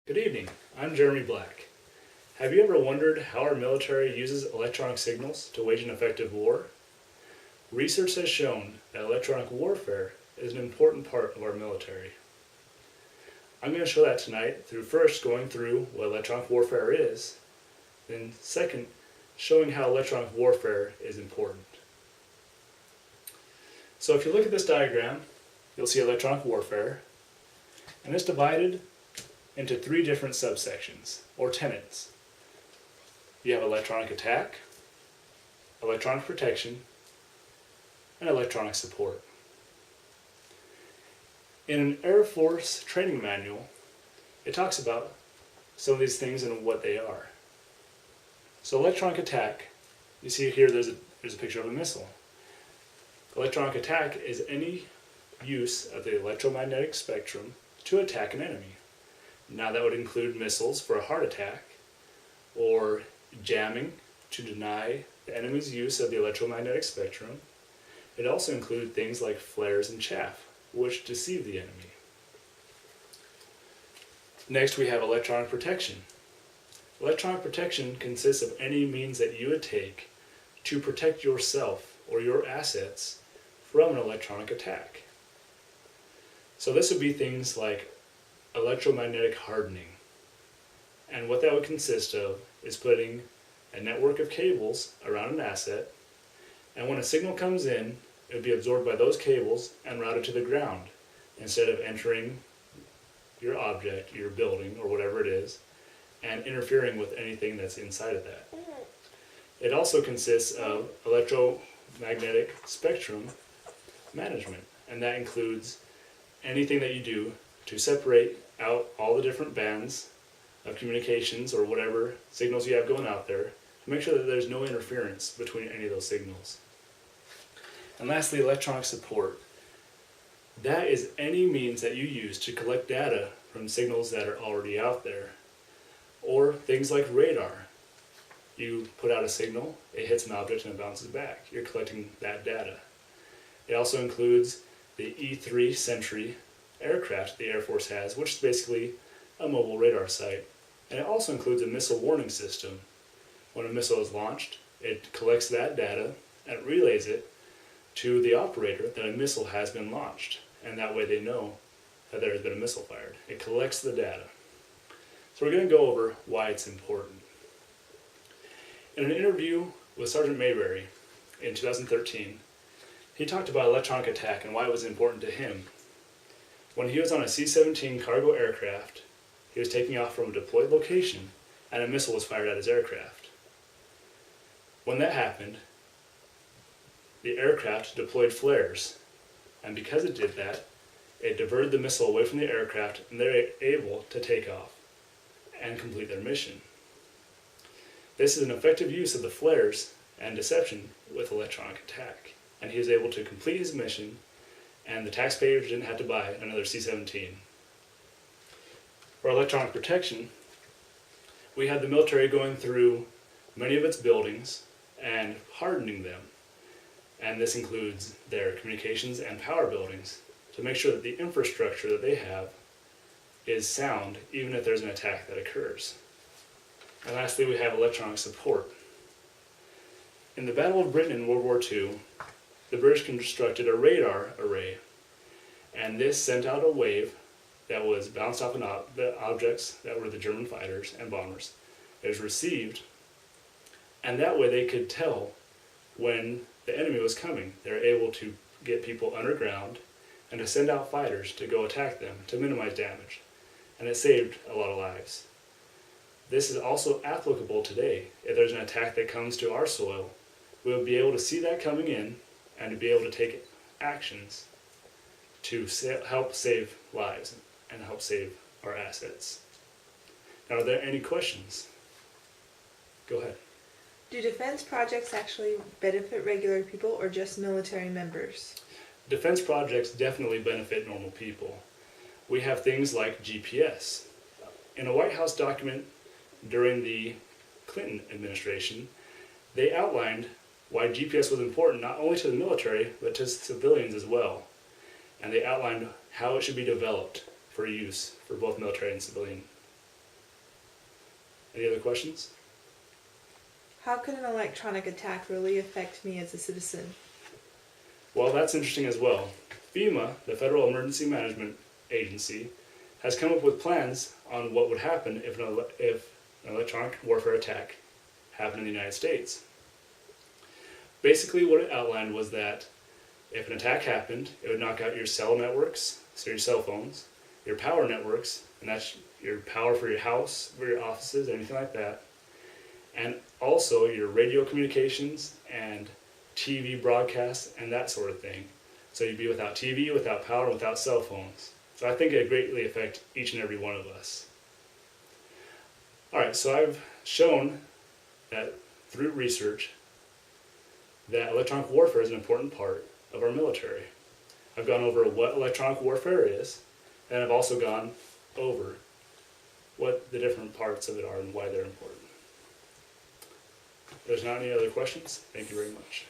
Good evening, I'm Jeremy Black. Have you ever wondered how our military uses electronic signals to wage an effective war? Research has shown that electronic warfare is an important part of our military. I'm going to show that tonight through first going through what electronic warfare is, then second, showing how electronic warfare is important. So if you look at this diagram, you'll see electronic warfare, and it's divided into three different subsections, or tenets. You have electronic attack, electronic protection, and electronic support. In an Air Force training manual, it talks about some of these things and what they are. So electronic attack, you see here there's a picture of a missile. Electronic attack is any use of the electromagnetic spectrum to attack an enemy. Now that would include missiles for a heart attack, or jamming to deny the enemy's use of the electromagnetic spectrum. It also includes things like flares and chaff, which deceive the enemy. Next we have electronic protection. Electronic protection consists of any means that you would take to protect yourself or your assets from an electronic attack. So this would be things like electromagnetic hardening. And what that would consist of is putting a network of cables around an asset, and when a signal comes in, it would be absorbed by those cables and routed to the ground instead of entering your object, your building, or whatever it is, and interfering with anything that's inside of that. It also consists of electromagnetic spectrum management, and that includes anything that you do to separate out all the different bands of communications or whatever signals you have going out there to make sure that there's no interference between any of those signals. And lastly, electronic support. That is any means that you use to collect data from signals that are already out there, or things like radar. You put out a signal, it hits an object and it bounces back. You're collecting that data. It also includes the E-3 Sentry aircraft the Air Force has, which is basically a mobile radar site. And it also includes a missile warning system. When a missile is launched, it collects that data and relays it to the operator that a missile has been launched. And that way they know that there has been a missile fired. It collects the data. So we're going to go over why it's important. In an interview with Sergeant Mayberry in 2013, he talked about electronic attack and why it was important to him. When he was on a C-17 cargo aircraft, he was taking off from a deployed location and a missile was fired at his aircraft. When that happened, the aircraft deployed flares, and because it did that, it diverted the missile away from the aircraft and they were able to take off and complete their mission. This is an effective use of the flares and deception with electronic attack, and he was able to complete his mission, and the taxpayers didn't have to buy another C-17. For electronic protection, we had the military going through many of its buildings and hardening them, and this includes their communications and power buildings to make sure that the infrastructure that they have is sound even if there's an attack that occurs. And lastly, we have electronic support. In the Battle of Britain in World War II, the British constructed a radar array, and this sent out a wave that was bounced off the objects that were the German fighters and bombers. It was received, and that way they could tell when the enemy was coming. They were able to get people underground and to send out fighters to go attack them to minimize damage, and it saved a lot of lives. This is also applicable today. If there's an attack that comes to our soil, we'll be able to see that coming in and to be able to take actions to help save lives and help save our assets. Now, are there any questions? Go ahead. Do defense projects actually benefit regular people or just military members? Defense projects definitely benefit normal people. We have things like GPS. In a White House document during the Clinton administration, they outlined why GPS was important not only to the military, but to civilians as well. And they outlined how it should be developed for use for both military and civilian Any other questions? How can an electronic attack really affect me as a citizen? Well, that's interesting as well. FEMA, the Federal Emergency Management Agency, has come up with plans on what would happen if an electronic warfare attack happened in the United States. Basically, what it outlined was that if an attack happened, it would knock out your cell networks, so your cell phones, your power networks, and that's your power for your house, for your offices, anything like that, and also your radio communications and TV broadcasts and that sort of thing. So you'd be without TV, without power, without cell phones. So I think it would greatly affect each and every one of us. Alright, so I've shown that through research that electronic warfare is an important part of our military. I've gone over what electronic warfare is, and I've also gone over what the different parts of it are and why they're important. If there's not any other questions, thank you very much.